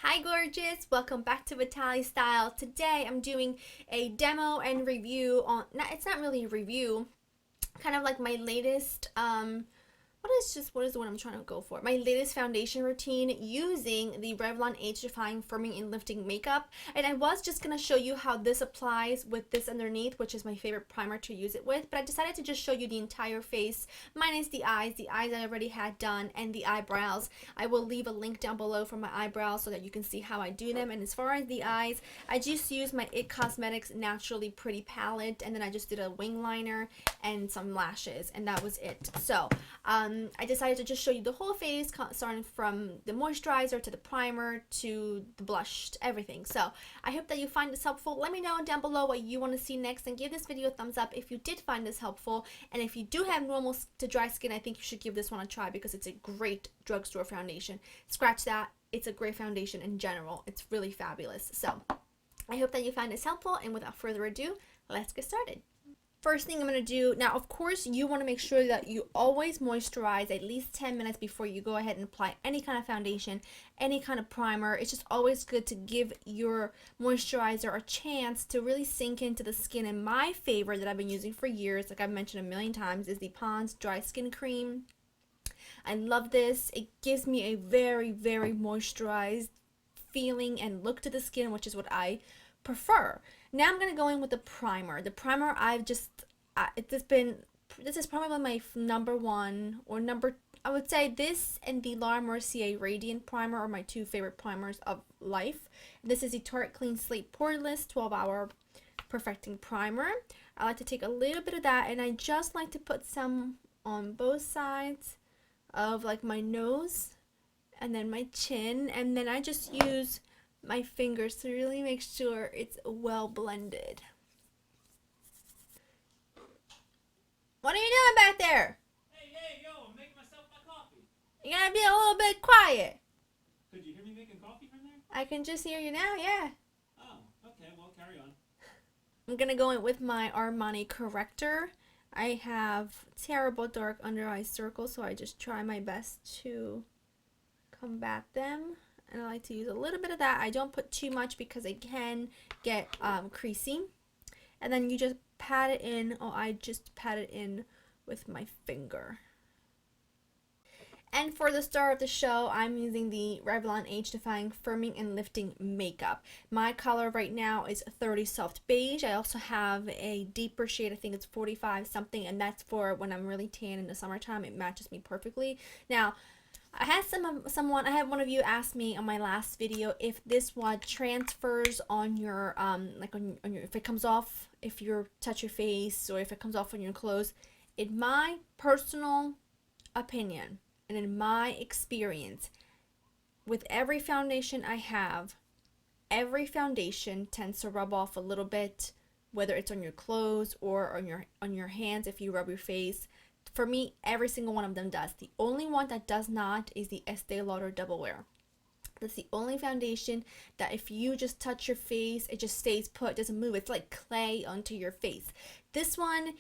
Hi gorgeous, welcome back to Vitale Style. Today I'm doing a demo and review on, it's not really a review, kind of like my latest what is the one I'm trying to go for? My latest foundation routine using the Revlon Age Defying Firming and Lifting Makeup. And I was just going to show you how this applies with this underneath, which is my favorite primer to use it with. But I decided to just show you the entire face, minus the eyes. The eyes I already had done, and the eyebrows. I will leave a link down below for my eyebrows so that you can see how I do them. And as far as the eyes, I just used my IT Cosmetics Naturally Pretty palette. And then I just did a wing liner and some lashes. And that was it. So, I decided to just show you the whole face, starting from the moisturizer to the primer to the blush, everything. So I hope that you find this helpful. Let me know down below what you want to see next, and give this video a thumbs up if you did find this helpful. And if you do have normal to dry skin, I think you should give this one a try because it's a great drugstore foundation. Scratch that. It's a great foundation in general. It's really fabulous. So I hope that you find this helpful, and without further ado, let's get started. First thing I'm going to do, now of course you want to make sure that you always moisturize at least 10 minutes before you go ahead and apply any kind of foundation, any kind of primer. It's just always good to give your moisturizer a chance to really sink into the skin. And my favorite that I've been using for years, like I've mentioned a million times, is the Pond's Dry Skin Cream. I love this. It gives me a very, very moisturized feeling and look to the skin, which is what I prefer. Now I'm gonna go in with the primer. The primer this is probably my number one or number, I would say this and the Mercier Radiant Primer are my two favorite primers of life. This is the Tarte Clean Slate Poreless 12-hour perfecting primer. I like to take a little bit of that, and I just like to put some on both sides of like my nose and then my chin, and then I just use my fingers to really make sure it's well blended. What are you doing back there? Hey, yo, I'm making myself my coffee. You gotta be a little bit quiet. Could you hear me making coffee from there? I can just hear you now, yeah. Oh, okay, well, carry on. I'm gonna go in with my Armani Corrector. I have terrible dark under eye circles, so I just try my best to combat them. And I like to use a little bit of that. I don't put too much because it can get creasy. And then you just pat it in. Oh, I just pat it in with my finger. And for the star of the show, I'm using the Revlon Age Defying Firming and Lifting Makeup. My color right now is 30 Soft Beige. I also have a deeper shade, I think it's 45 something, and that's for when I'm really tan in the summertime. It matches me perfectly. Now, I had I had one of you ask me on my last video if this one transfers on your like on your, if it comes off if you touch your face, or if it comes off on your clothes. In my personal opinion and in my experience, with every foundation I have, every foundation tends to rub off a little bit, whether it's on your clothes or on your hands if you rub your face. For me, every single one of them does. The only one that does not is the Estee Lauder Double Wear. That's the only foundation that if you just touch your face, it just stays put, doesn't move. It's like clay onto your face. This one,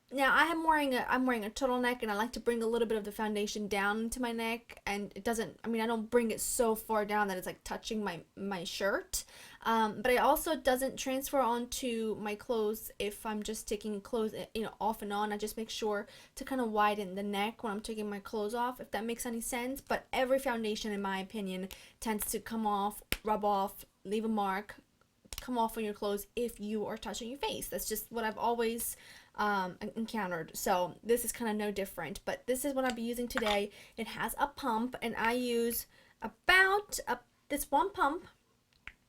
now I'm wearing a turtleneck, and I like to bring a little bit of the foundation down into my neck, and it doesn't, I mean, I don't bring it so far down that it's like touching my shirt. But it also doesn't transfer onto my clothes if I'm just taking clothes, off and on. I just make sure to kind of widen the neck when I'm taking my clothes off, if that makes any sense. But every foundation, in my opinion, tends to come off, rub off, leave a mark, come off on your clothes if you are touching your face. That's just what I've always encountered. So this is kind of no different, but this is what I'll be using today. It has a pump, and I use about this one pump.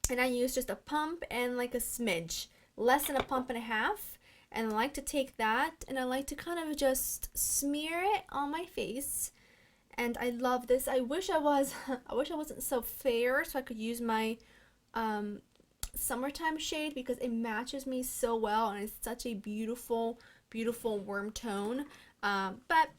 And I use just a pump and like a smidge, less than a pump and a half. And I like to take that, and I like to kind of just smear it on my face. And I love this. I wish I wasn't so fair, so I could use my summertime shade, because it matches me so well, and it's such a beautiful, beautiful warm tone. But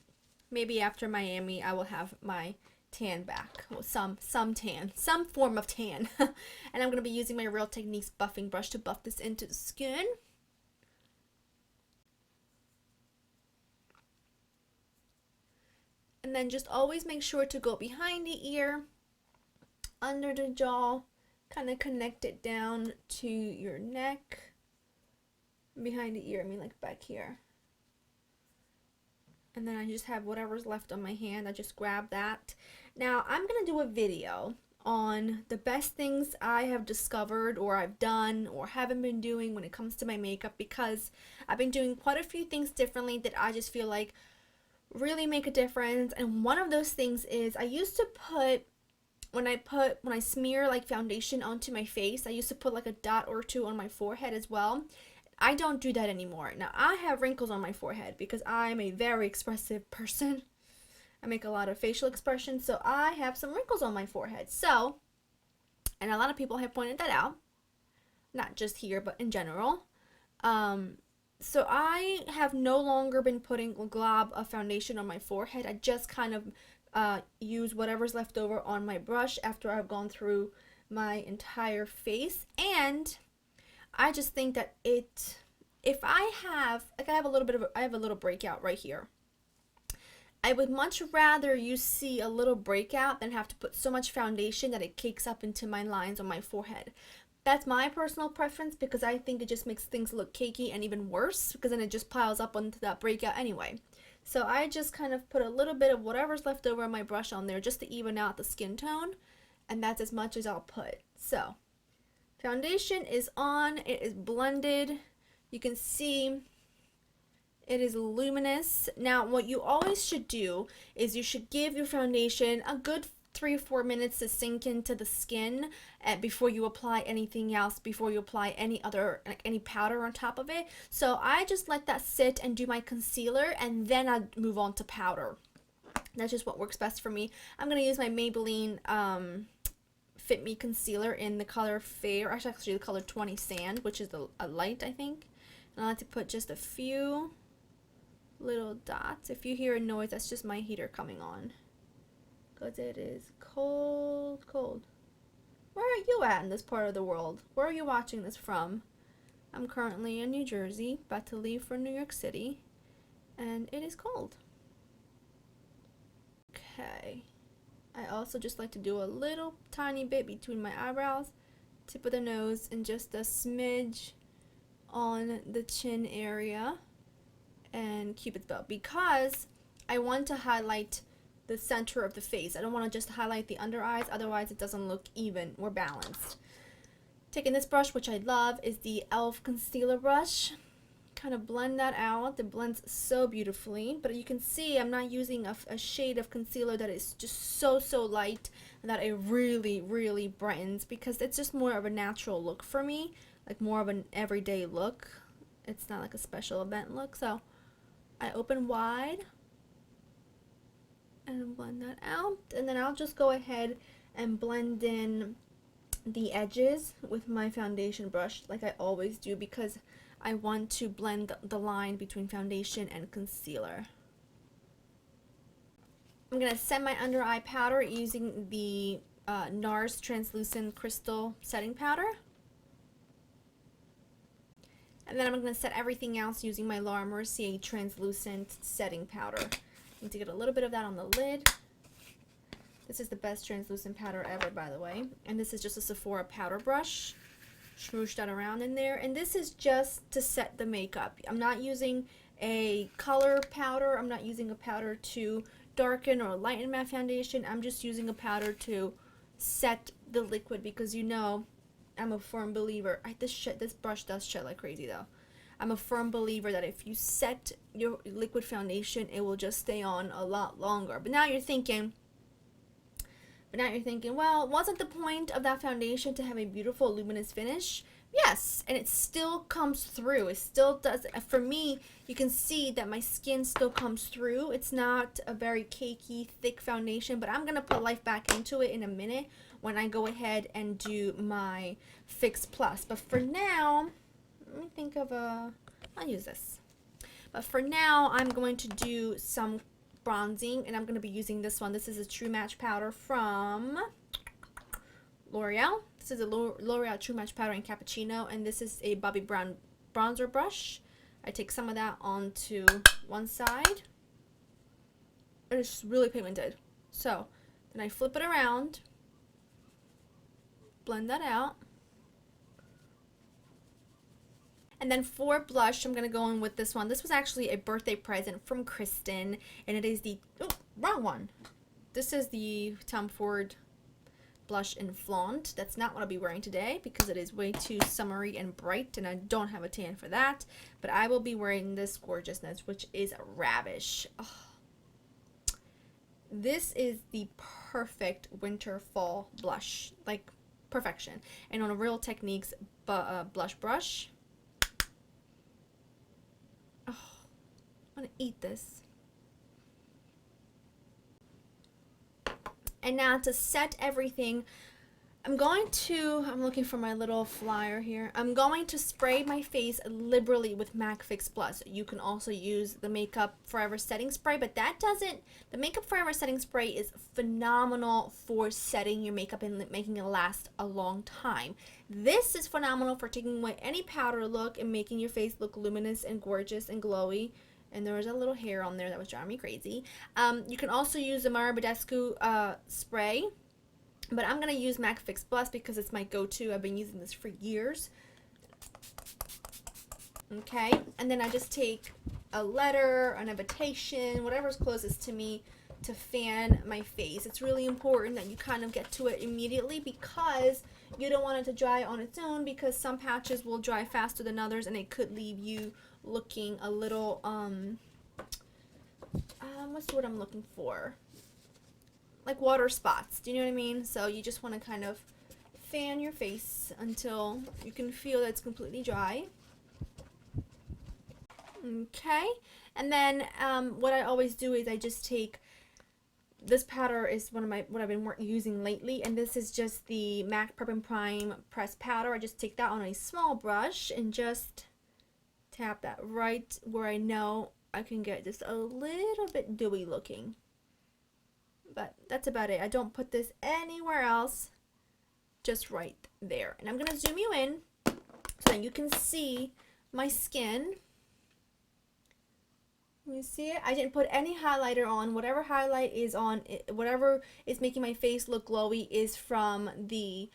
maybe after Miami, I will have my tan back. Well, some tan, some form of tan. And I'm going to be using my Real Techniques buffing brush to buff this into the skin. And then just always make sure to go behind the ear under the jaw, kind of connect it down to your neck, behind the ear, I mean like back here. And then I just have whatever's left on my hand, I just grab that. Now I'm gonna do a video on the best things I have discovered or I've done or haven't been doing when it comes to my makeup, because I've been doing quite a few things differently that I just feel like really make a difference. And one of those things is I used to put, when I smear like foundation onto my face, I used to put like a dot or two on my forehead as well. I don't do that anymore. Now I have wrinkles on my forehead because I'm a very expressive person. I make a lot of facial expressions, so I have some wrinkles on my forehead. So, and a lot of people have pointed that out, not just here, but in general. So I have no longer been putting a glob of foundation on my forehead. I just kind of use whatever's left over on my brush after I've gone through my entire face. And I just think that if I have, like I have a little breakout right here. I would much rather you see a little breakout than have to put so much foundation that it cakes up into my lines on my forehead. That's my personal preference because I think it just makes things look cakey and even worse because then it just piles up onto that breakout anyway. So I just kind of put a little bit of whatever's left over on my brush on there just to even out the skin tone, and that's as much as I'll put. So foundation is on, it is blended. You can see it is luminous. Now, what you always should do is you should give your foundation a good 3 or 4 minutes to sink into the skin before you apply anything else, before you apply any other, like any powder on top of it. So I just let that sit and do my concealer, and then I move on to powder. That's just what works best for me. I'm going to use my Maybelline Fit Me Concealer in the color Fair, actually the color 20 Sand, which is a light, I think. And I like to put just a few little dots. If you hear a noise, that's just my heater coming on because it is cold. Where are you at in this part of the world? Where are you watching this from? I'm currently in New Jersey, about to leave for New York City, and it is cold. Okay, I also just like to do a little tiny bit between my eyebrows, tip of the nose, and just a smidge on the chin area and Cupid's bow, because I want to highlight the center of the face. I don't want to just highlight the under eyes, otherwise it doesn't look even or balanced. Taking this brush, which I love, is the e.l.f. concealer brush. Kind of blend that out. It blends so beautifully, but you can see I'm not using a shade of concealer that is just so light and that it really brightens, because it's just more of a natural look for me, like more of an everyday look. It's not like a special event look. So I open wide and blend that out, and then I'll just go ahead and blend in the edges with my foundation brush like I always do, because I want to blend the line between foundation and concealer. I'm going to set my under eye powder using the Nars Translucent Crystal Setting Powder. And then I'm going to set everything else using my Laura Mercier Translucent Setting Powder. I need to get a little bit of that on the lid. This is the best translucent powder ever, by the way. And this is just a Sephora powder brush. Smoosh that around in there. And this is just to set the makeup. I'm not using a color powder. I'm not using a powder to darken or lighten my foundation. I'm just using a powder to set the liquid, because you know I'm a firm believer. This brush does shed like crazy though. I'm a firm believer that if you set your liquid foundation, it will just stay on a lot longer. But now you're thinking, well, wasn't the point of that foundation to have a beautiful luminous finish? Yes, and it still comes through. It still does. For me, you can see that my skin still comes through. It's not a very cakey, thick foundation, but I'm going to put life back into it in a minute when I go ahead and do my Fix Plus. But for now, let me think of I'll use this. But for now, I'm going to do some bronzing, and I'm going to be using this one. This is a True Match powder from L'Oreal. This is a L'Oreal True Match powder in Cappuccino, and this is a Bobbi Brown bronzer brush. I take some of that onto one side. It's really pigmented. So then I flip it around, blend that out. And then for blush, I'm going to go in with this one. This was actually a birthday present from Kristen, and it is the, oh, wrong one. This is the Tom Ford blush in Flaunt. That's not what I'll be wearing today because it is way too summery and bright, and I don't have a tan for that. But I will be wearing this gorgeousness, which is Ravish. Oh. This is the perfect winter fall blush, like perfection. And on a Real Techniques blush brush. Oh, I want to eat this. And now to set everything, I'm looking for my little flyer here. I'm going to spray my face liberally with MAC Fix Plus. You can also use the Makeup Forever setting spray, but the Makeup Forever setting spray is phenomenal for setting your makeup and making it last a long time. This is phenomenal for taking away any powder look and making your face look luminous and gorgeous and glowy. And there was a little hair on there that was driving me crazy. You can also use the Mara Badescu spray. But I'm going to use MAC Fix Plus because it's my go-to. I've been using this for years. Okay, and then I just take a letter, an invitation, whatever's closest to me to fan my face. It's really important that you kind of get to it immediately because you don't want it to dry on its own, because some patches will dry faster than others and it could leave you looking a little, what's the word I'm looking for? Like water spots, do you know what I mean? So you just want to kind of fan your face until you can feel that it's completely dry. Okay, and then what I always do is I just take, this powder is what I've been using lately, and this is just the MAC Prep and Prime pressed powder. I just take that on a small brush and just tap that right where I know I can get just a little bit dewy looking. But that's about it. I don't put this anywhere else, just right there. And I'm going to zoom you in so that you can see my skin. You see it? I didn't put any highlighter on. Whatever highlight is on, whatever is making my face look glowy is from the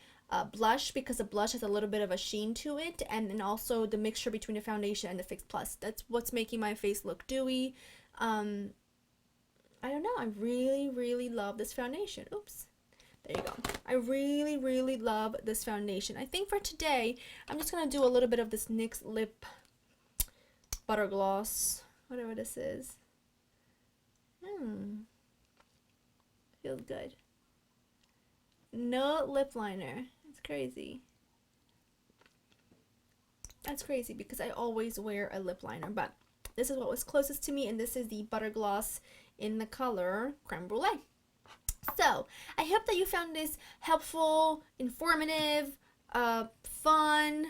blush, because the blush has a little bit of a sheen to it, and then also the mixture between the foundation and the Fix Plus. That's what's making my face look dewy. I don't know. I really, really love this foundation. Oops. There you go. I really, really love this foundation. I think for today, I'm just going to do a little bit of this NYX Lip Butter Gloss. Whatever this is. Feels good. No lip liner. It's crazy. That's crazy because I always wear a lip liner. But this is what was closest to me, and this is the Butter Gloss in the color Creme Brulee. So, I hope that you found this helpful, informative, fun,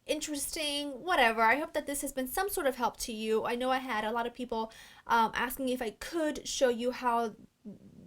interesting, whatever. I hope that this has been some sort of help to you. I know I had a lot of people asking if I could show you how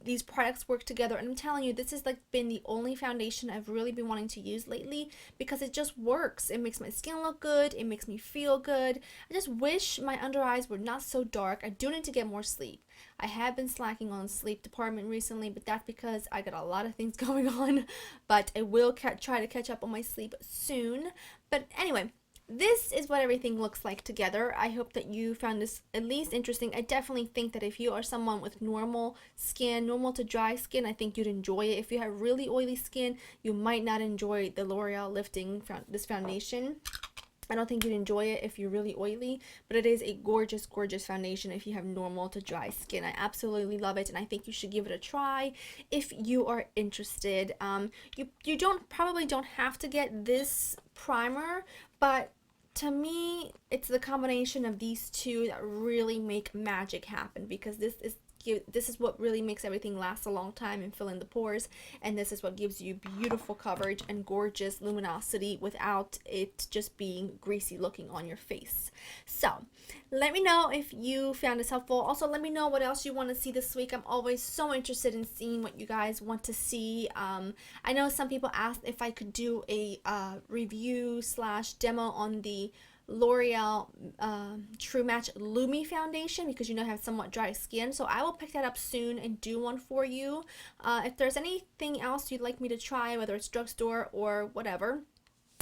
these products work together, and I'm telling you, this has like been the only foundation I've really been wanting to use lately because it just works. It makes my skin look good, it makes me feel good. I just wish my under eyes were not so dark. I do need to get more sleep. I have been slacking on the sleep department recently, but that's because I got a lot of things going on, but I will try to catch up on my sleep soon. But anyway, this is what everything looks like together. I hope that you found this at least interesting. I definitely think that if you are someone with normal skin, normal to dry skin, I think you'd enjoy it. If you have really oily skin, you might not enjoy the L'Oreal Lifting this foundation. I don't think you'd enjoy it if you're really oily, but it is a gorgeous, gorgeous foundation if you have normal to dry skin. I absolutely love it, and I think you should give it a try if you are interested. You probably don't have to get this primer, but to me, it's the combination of these two that really make magic happen, because this is what really makes everything last a long time and fill in the pores, and this is what gives you beautiful coverage and gorgeous luminosity without it just being greasy looking on your face. So let me know if you found this helpful. Also, let me know what else you want to see this week. I'm always so interested in seeing what you guys want to see. I know some people asked if I could do a review / demo on the L'Oreal True Match Lumi Foundation, because you know I have somewhat dry skin. So I will pick that up soon and do one for you. If there's anything else you'd like me to try, whether it's drugstore or whatever,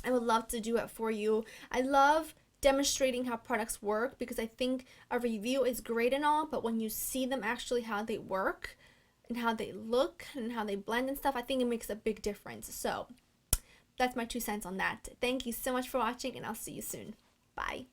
I would love to do it for you. I love demonstrating how products work because I think a review is great and all, but when you see them actually how they work and how they look and how they blend and stuff, I think it makes a big difference. So that's my 2 cents on that. Thank you so much for watching, and I'll see you soon. Bye.